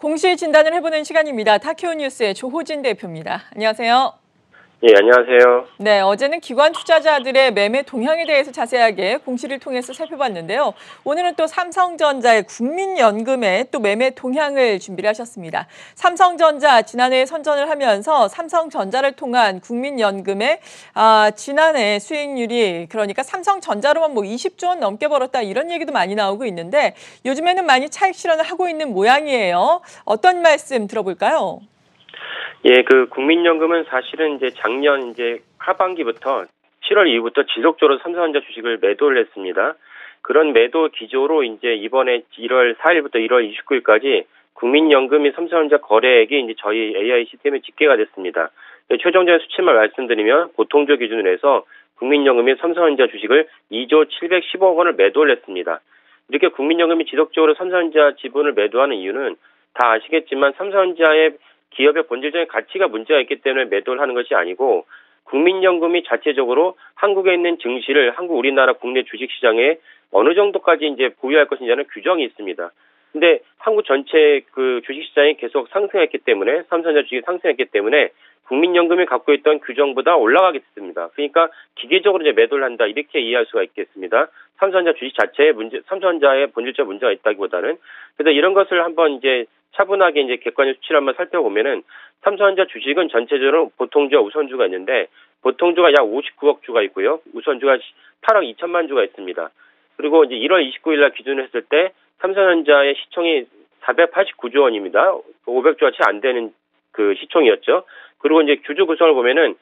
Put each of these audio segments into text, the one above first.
공시 진단을 해보는 시간입니다. 타키오 뉴스의 조호진 대표입니다. 안녕하세요. 예, 안녕하세요. 네, 어제는 기관 투자자들의 매매 동향에 대해서 자세하게 공시를 통해서 살펴봤는데요. 오늘은 또 삼성전자의 국민연금의 또 매매 동향을 준비를 하셨습니다. 삼성전자 지난해에 선전을 하면서 삼성전자를 통한 국민연금의 지난해 수익률이 그러니까 삼성전자로만 20조 원 넘게 벌었다 이런 얘기도 많이 나오고 있는데 요즘에는 많이 차익 실현을 하고 있는 모양이에요. 어떤 말씀 들어볼까요? 예, 국민연금은 사실은 작년 하반기부터 7월 이후부터 지속적으로 삼성전자 주식을 매도를 했습니다. 그런 매도 기조로 이번에 1월 4일부터 1월 29일까지 국민연금이 삼성전자 거래액이 저희 AI 시스템에 집계가 됐습니다. 최종적인 수치만 말씀드리면 보통조 기준으로 해서 국민연금이 삼성전자 주식을 2조 710억 원을 매도를 했습니다. 이렇게 국민연금이 지속적으로 삼성전자 지분을 매도하는 이유는 다 아시겠지만 삼성전자의 기업의 본질적인 가치가 문제가 있기 때문에 매도를 하는 것이 아니고 국민연금이 자체적으로 한국에 있는 증시를 우리나라 국내 주식시장에 어느 정도까지 보유할 것인지는 규정이 있습니다. 근데 한국 전체 주식시장이 계속 상승했기 때문에 삼성전자 주식이 상승했기 때문에 국민연금이 갖고 있던 규정보다 올라가게 됐습니다. 그러니까 기계적으로 매도를 한다 이렇게 이해할 수가 있겠습니다. 삼성전자 주식 자체에 삼성전자의 본질적 문제가 있다기보다는 그래서 이런 것을 한번 차분하게 객관적 수치를 한번 살펴보면은 삼성전자 주식은 전체적으로 보통주와 우선주가 있는데 보통주가 약 59억 주가 있고요. 우선주가 8억 2천만 주가 있습니다. 그리고 1월 29일 날 기준으로 했을 때 삼성전자의 시총이 489조 원입니다. 500조가 채 안 되는 시총이었죠. 그리고 주주 구성을 보면은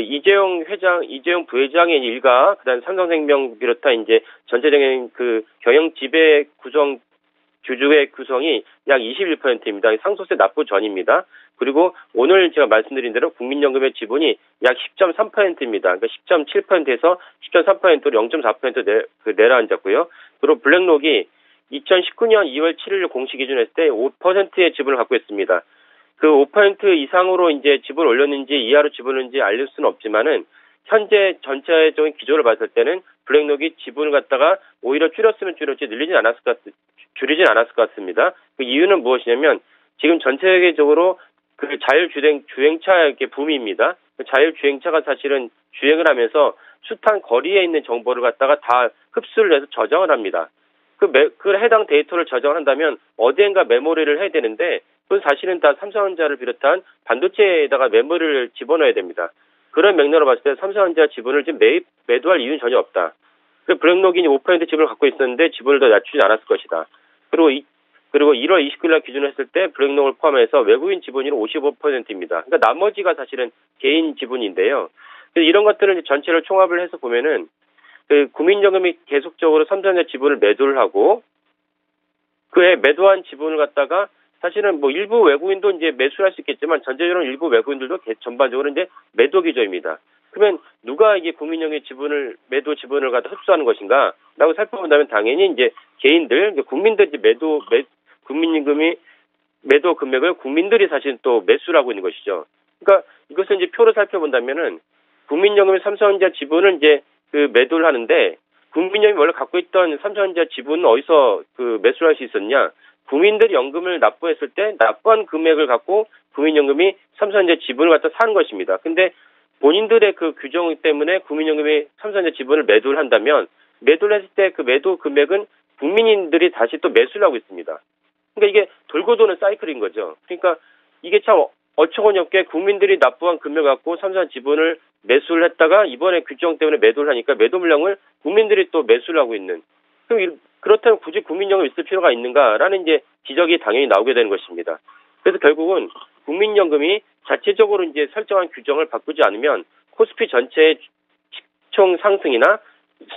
이재용 부회장의 일가, 그다음 삼성생명 비롯한 전체적인 경영 지배 구성 주주의 구성이 약 21%입니다. 상속세 납부 전입니다. 그리고 오늘 제가 말씀드린 대로 국민연금의 지분이 약 10.3%입니다. 그러니까 10.7%에서 10.3%로 0.4% 내려앉았고요. 그리고 블랙록이 2019년 2월 7일 공시 기준 했을 때 5%의 지분을 갖고 있습니다. 5% 이상으로 지분을 올렸는지 이하로 지분을 올렸는지 알릴 수는 없지만은 현재 전체적인 기조를 봤을 때는 블랙록이 지분을 갖다가 오히려 줄였으면 줄였지 줄이진 않았을 것 같습니다. 그 이유는 무엇이냐면 지금 전 세계적으로 자율주행차 붐입니다. 자율주행차가 사실은 주행을 하면서 숱한 거리에 있는 정보를 갖다가 다 흡수를 해서 저장을 합니다. 해당 데이터를 저장을 한다면 어디엔가 메모리를 해야 되는데 그건 사실은 다 삼성전자를 비롯한 반도체에다가 메모리를 집어넣어야 됩니다. 그런 맥락으로 봤을 때 삼성전자 지분을 지금 매도할 이유는 전혀 없다. 블랙록이 5% 지분을 갖고 있었는데 지분을 더 낮추지 않았을 것이다. 그리고 1월 29일 날 기준으로 했을 때 블랙록을 포함해서 외국인 지분율은 55%입니다. 그러니까 나머지가 사실은 개인 지분인데요. 그래서 이런 것들을 전체를 총합을 해서 보면은 국민연금이 계속적으로 삼성전자 지분을 매도를 하고 그에 매도한 지분을 갖다가 사실은 일부 외국인도 매수를 할 수 있겠지만 전체적으로 일부 외국인들도 전반적으로 매도 기조입니다. 그러면 누가 국민연금의 매도 지분을 갖다 흡수하는 것인가라고 살펴본다면 당연히 개인들, 국민들이 국민연금이 매도 금액을 국민들이 사실 또 매수를 하고 있는 것이죠. 그러니까 이것을 표로 살펴본다면은 국민연금이 삼성전자 지분을 매도를 하는데 국민연금이 원래 갖고 있던 삼성전자 지분은 어디서 매수를 할 수 있었냐? 국민들이 연금을 납부했을 때 납부한 금액을 갖고 국민연금이 삼성전자 지분을 갖다 사는 것입니다. 근데 본인들의 규정 때문에 국민연금이 삼성전자 지분을 매도를 한다면 매도를 했을 때 매도 금액은 국민들이 다시 또 매수를 하고 있습니다. 그러니까 이게 돌고 도는 사이클인 거죠. 그러니까 이게 참 어처구니 없게 국민들이 납부한 금액을 갖고 삼성전자 지분을 매수를 했다가 이번에 규정 때문에 매도를 하니까 매도 물량을 국민들이 또 매수를 하고 있는. 그렇다면 굳이 국민연금이 있을 필요가 있는가라는 지적이 당연히 나오게 되는 것입니다. 그래서 결국은 국민연금이 자체적으로 설정한 규정을 바꾸지 않으면 코스피 전체의 시총 상승이나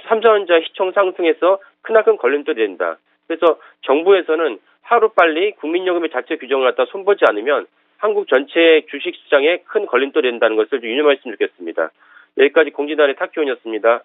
삼성전자 시총 상승에서 크나큰 걸림돌이 된다. 그래서 정부에서는 하루빨리 국민연금의 자체 규정을 갖다 손보지 않으면 한국 전체의 주식시장에 큰 걸림돌이 된다는 것을 좀 유념하셨으면 좋겠습니다. 여기까지 공진단의 타키온이었습니다.